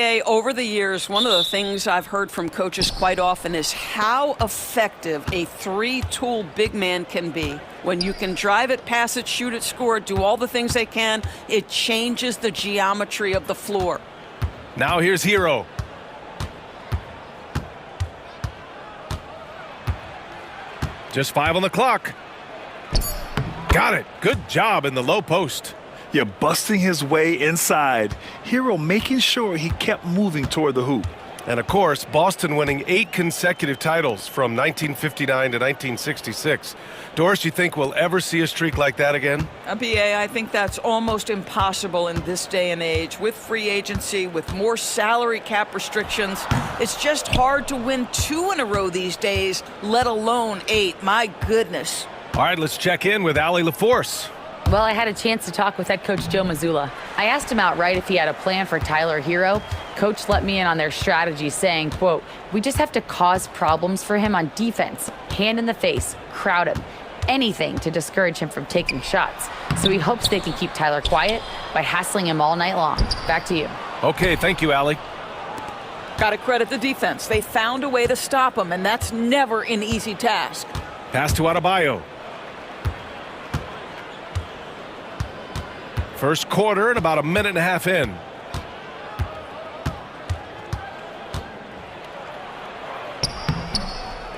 NBA, over the years, one of the things I've heard from coaches quite often is how effective a three-tool big man can be. When you can drive it, pass it, shoot it, score it, do all the things they can, it changes the geometry of the floor. Now here's Hero. Just 5 on the clock. Got it. Good job in the low post. You're busting his way inside. Hero making sure he kept moving toward the hoop. And of course, Boston winning 8 consecutive titles from 1959 to 1966. Doris, you think we'll ever see a streak like that again? BA, I think that's almost impossible in this day and age. With free agency, with more salary cap restrictions, it's just hard to win 2 in a row these days, let alone 8. My goodness. All right, let's check in with Allie LaForce. Well, I had a chance to talk with head coach Joe Mazzulla. I asked him outright if he had a plan for Tyler Hero. Coach let me in on their strategy, saying, quote, "We just have to cause problems for him on defense. Hand in the face, crowd him. Anything to discourage him from taking shots. So he hopes they can keep Tyler quiet by hassling him all night long." Back to you. Okay, thank you, Allie. Got to credit the defense. They found a way to stop him, and that's never an easy task. Pass to Adebayo. First quarter and about a minute and a half in.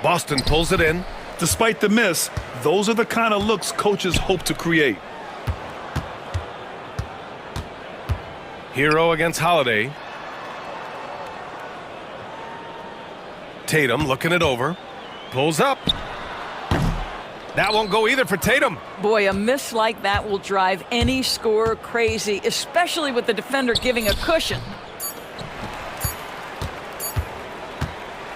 Boston pulls it in. Despite the miss, those are the kind of looks coaches hope to create. Hero against Holiday. Tatum looking it over. Pulls up. That won't go either for Tatum. Boy, a miss like that will drive any scorer crazy, especially with the defender giving a cushion.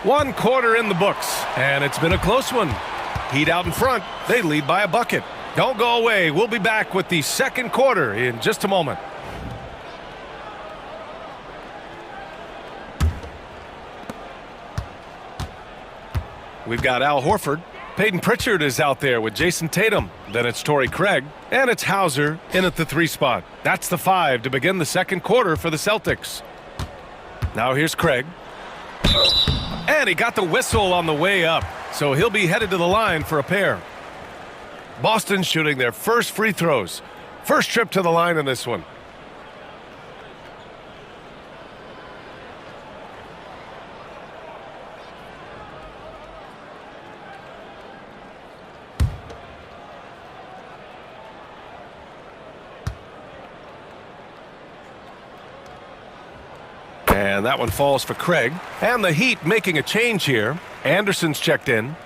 1 quarter in the books, and it's been a close one. Heat out in front. They lead by a bucket. Don't go away. We'll be back with the second quarter in just a moment. We've got Al Horford. Peyton Pritchard is out there with Jason Tatum. Then it's Torrey Craig. And it's Hauser in at the 3 spot. That's the 5 to begin the second quarter for the Celtics. Now here's Craig. And he got the whistle on the way up. So he'll be headed to the line for a pair. Boston shooting their first free throws. First trip to the line in this one. And that one falls for Craig. And the Heat making a change here. Anderson's checked in.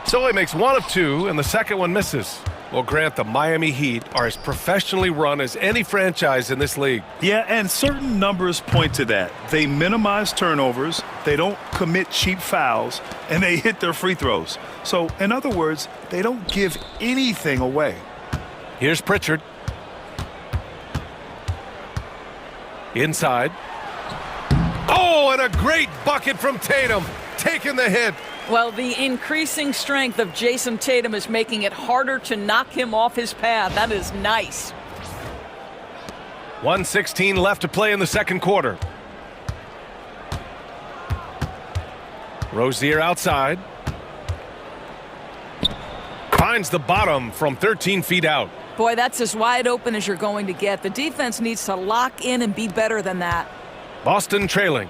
So he makes 1 of 2, and the second one misses. Well, Grant, the Miami Heat are as professionally run as any franchise in this league. Yeah, and certain numbers point to that. They minimize turnovers, they don't commit cheap fouls, and they hit their free throws. So, in other words, they don't give anything away. Here's Pritchard. Inside. Oh, and a great bucket from Tatum. Taking the hit. Well, the increasing strength of Jason Tatum is making it harder to knock him off his path. That is nice. 1:16 left to play in the second quarter. Rozier outside. Finds the bottom from 13 feet out. Boy, that's as wide open as you're going to get. The defense needs to lock in and be better than that. Boston trailing.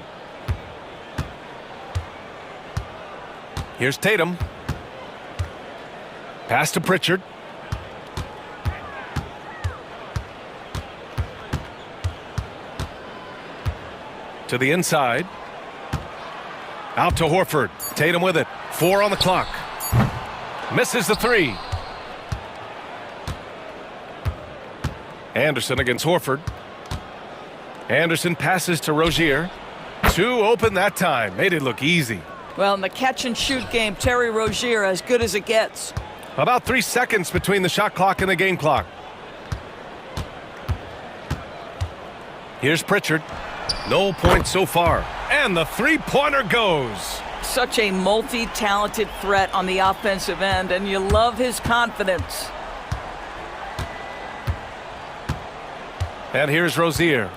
Here's Tatum. Pass to Pritchard. To the inside. Out to Horford. Tatum with it. 4 on the clock. Misses the 3. Anderson against Horford. Anderson passes to Rozier. 2 open that time. Made it look easy. Well, in the catch-and-shoot game, Terry Rozier as good as it gets. About 3 seconds between the shot clock and the game clock. Here's Pritchard. No points so far. And the three-pointer goes. Such a multi-talented threat on the offensive end, and you love his confidence. And here's Rozier.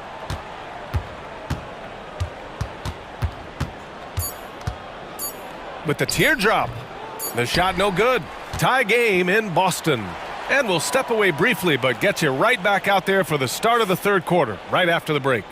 With the teardrop. The shot no good. Tie game in Boston. And we'll step away briefly, but get you right back out there for the start of the third quarter, right after the break.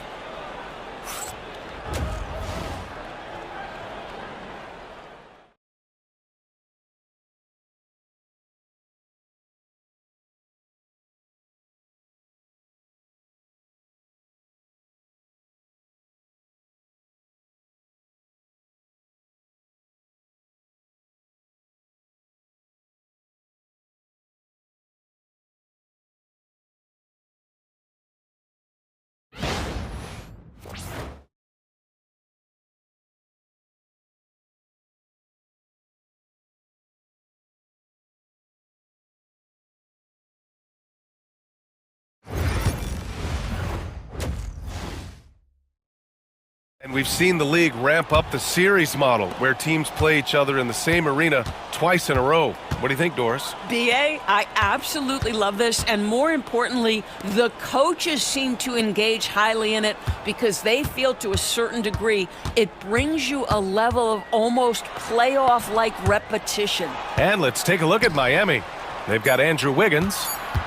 And we've seen the league ramp up the series model where teams play each other in the same arena twice in a row. What do you think, Doris? BA, I absolutely love this, and more importantly, the coaches seem to engage highly in it because they feel to a certain degree it brings you a level of almost playoff-like repetition. And let's take a look at Miami. They've got Andrew Wiggins.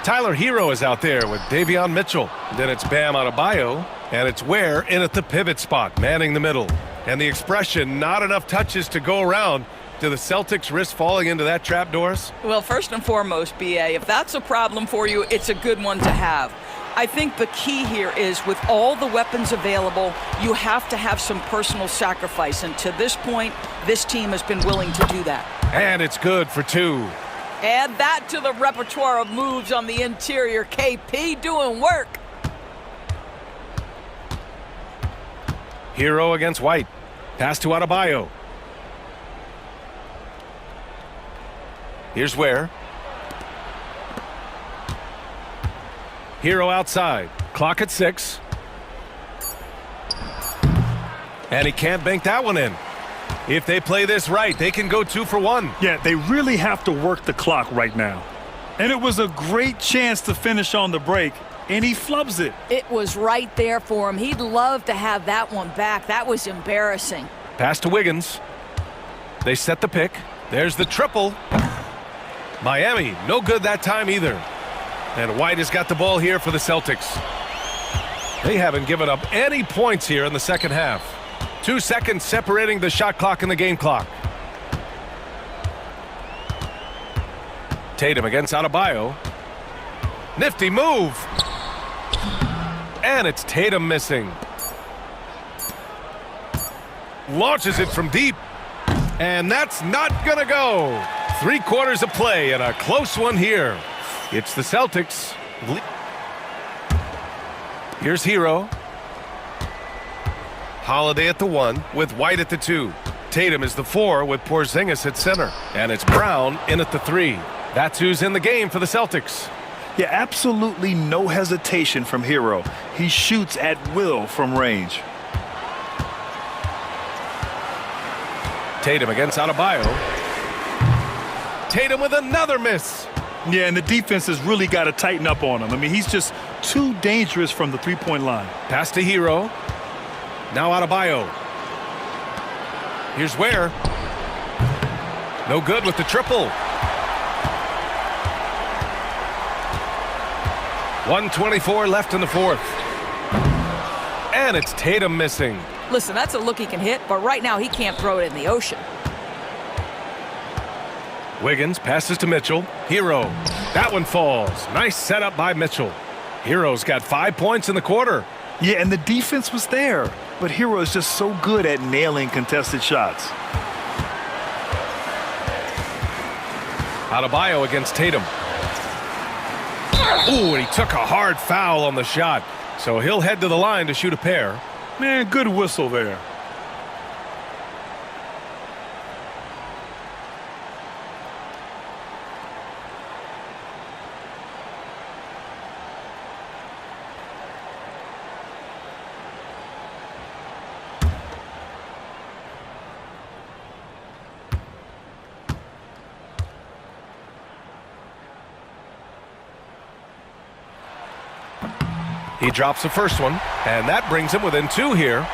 Tyler Hero is out there with Davion Mitchell. Then it's Bam Adebayo. And it's Ware in at the pivot spot, manning the middle. And the expression, not enough touches to go around. Do the Celtics risk falling into that trap, Doris? Well, first and foremost, BA, if that's a problem for you, it's a good one to have. I think the key here is with all the weapons available, you have to have some personal sacrifice. And to this point, this team has been willing to do that. And it's good for two. Add that to the repertoire of moves on the interior. KP doing work. Hero against White. Pass to Adebayo. Here's Ware. Hero outside. Clock at 6. And he can't bank that one in. If they play this right, they can go 2 for 1. Yeah, they really have to work the clock right now. And it was a great chance to finish on the break, and he flubs it. It was right there for him. He'd love to have that one back. That was embarrassing. Pass to Wiggins. They set the pick. There's the triple. Miami, no good that time either. And White has got the ball here for the Celtics. They haven't given up any points here in the second half. 2 seconds separating the shot clock and the game clock. Tatum against Adebayo. Nifty move. And it's Tatum missing. Launches it from deep. And that's not gonna go. 3 quarters of play and a close one here. It's the Celtics. Here's Hero. Holiday at the 1 with White at the 2. Tatum is the 4 with Porzingis at center. And it's Brown in at the 3. That's who's in the game for the Celtics. Yeah, absolutely no hesitation from Hero. He shoots at will from range. Tatum against Adebayo. Tatum with another miss. Yeah, and the defense has really got to tighten up on him. I mean, he's just too dangerous from the three-point line. Pass to Hero. Now Adebayo. Here's Ware. No good with the triple. 1:24 left in the fourth. And it's Tatum missing. Listen, that's a look he can hit, but right now he can't throw it in the ocean. Wiggins passes to Mitchell. Hero. That one falls. Nice setup by Mitchell. Hero's got 5 points in the quarter. Yeah, and the defense was there. But Hero is just so good at nailing contested shots. Adebayo against Tatum. Ooh, and he took a hard foul on the shot. So he'll head to the line to shoot a pair. Man, good whistle there. He drops the first one, and that brings him within 2 here.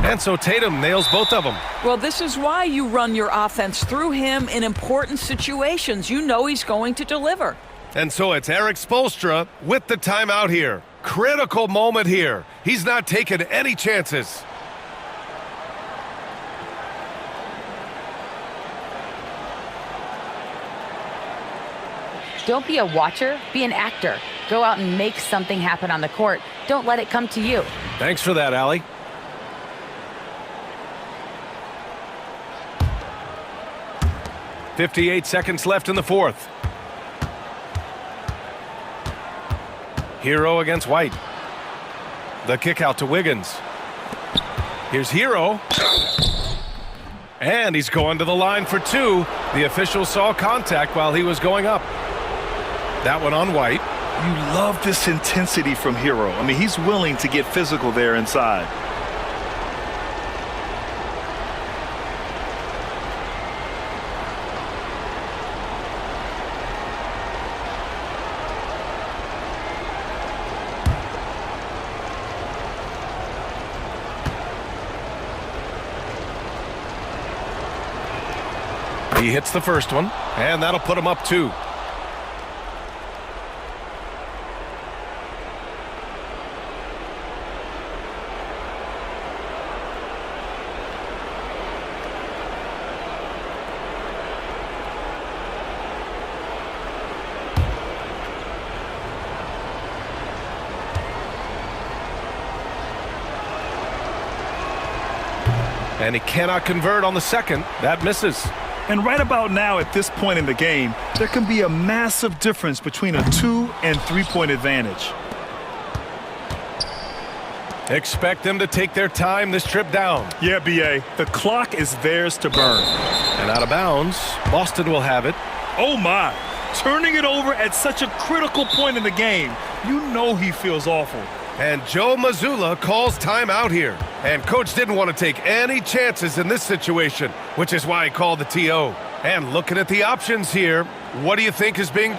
And so Tatum nails both of them. Well, this is why you run your offense through him in important situations. You know he's going to deliver. And so it's Eric Spoelstra with the timeout here. Critical moment here. He's not taking any chances. Don't be a watcher, be an actor. Go out and make something happen on the court. Don't let it come to you. Thanks for that, Allie. .58 seconds left in the fourth. Hero against White. The kick out to Wiggins. Here's Hero. And he's going to the line for 2. The official saw contact while he was going up. That one on White. You love this intensity from Hero. I mean, he's willing to get physical there inside. He hits the first one, and that'll put him up 2. And he cannot convert on the second. That misses. And right about now, at this point in the game, there can be a massive difference between a 2- and 3-point advantage. Expect them to take their time this trip down. Yeah, B.A., the clock is theirs to burn. And out of bounds, Boston will have it. Oh, my. Turning it over at such a critical point in the game. You know he feels awful. And Joe Mazzulla calls timeout here. And coach didn't want to take any chances in this situation, which is why he called the TO. And looking at the options here, what do you think is being...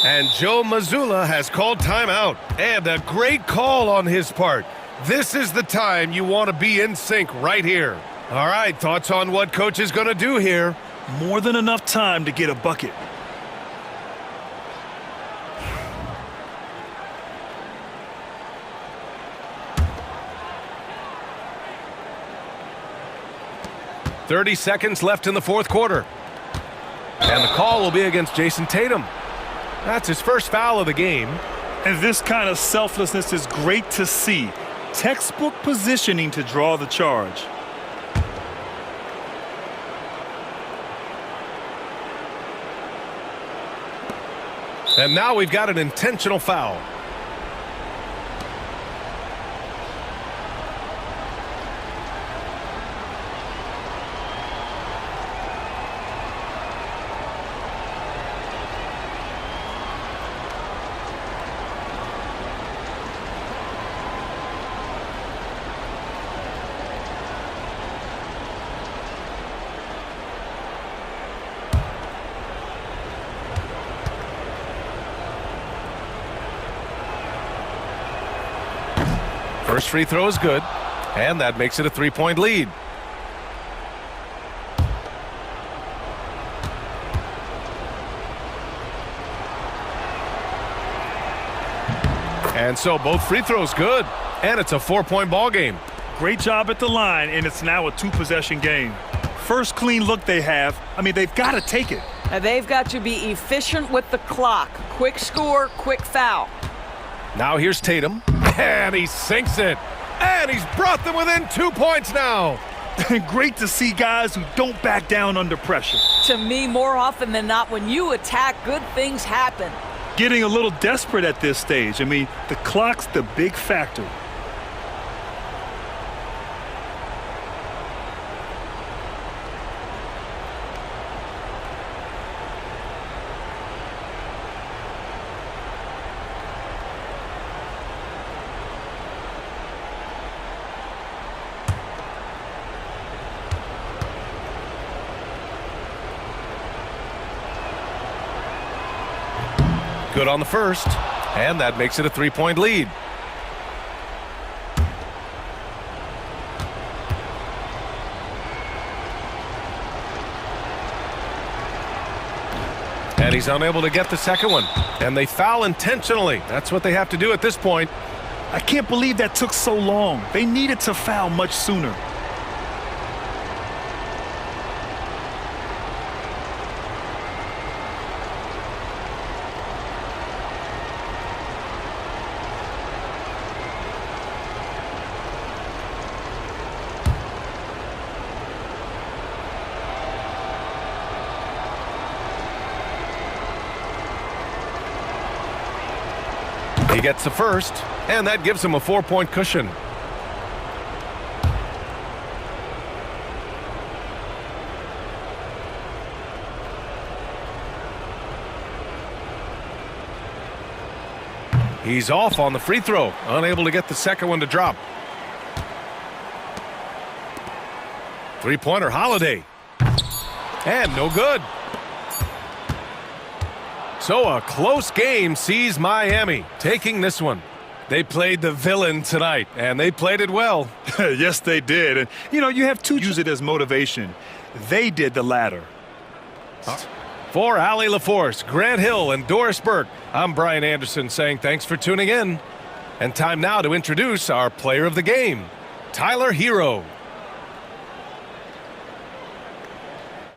And Joe Mazzulla has called timeout. And a great call on his part. This is the time you want to be in sync right here. All right, thoughts on what coach is going to do here? More than enough time to get a bucket. .30 seconds left in the fourth quarter. And the call will be against Jason Tatum. That's his first foul of the game. And this kind of selflessness is great to see. Textbook positioning to draw the charge. And now we've got an intentional foul. First free throw is good, and that makes it a 3-point lead. And so both free throws good, and it's a 4-point ball game. Great job at the line, and it's now a 2-possession game. First clean look they have. I mean, they've got to take it. They've got to be efficient with the clock. Quick score, quick foul. Now here's Tatum, and he sinks it. And he's brought them within 2 points now. Great to see guys who don't back down under pressure. To me, more often than not, when you attack, good things happen. Getting a little desperate at this stage. I mean, the clock's the big factor. good on the first, and that makes it a 3-point lead. And he's unable to get the second one. And they foul intentionally. That's what they have to do at this point. I can't believe that took so long. They needed to foul much sooner. He gets the first, and that gives him a 4-point cushion. He's off on the free throw, unable to get the second one to drop. Three-pointer Holiday. And no good. So a close game sees Miami taking this one. They played the villain tonight, and they played it well. Yes, they did. And, you have to use it as motivation. They did the latter. For Allie LaForce, Grant Hill, and Doris Burke, I'm Brian Anderson saying thanks for tuning in. And time now to introduce our player of the game, Tyler Hero.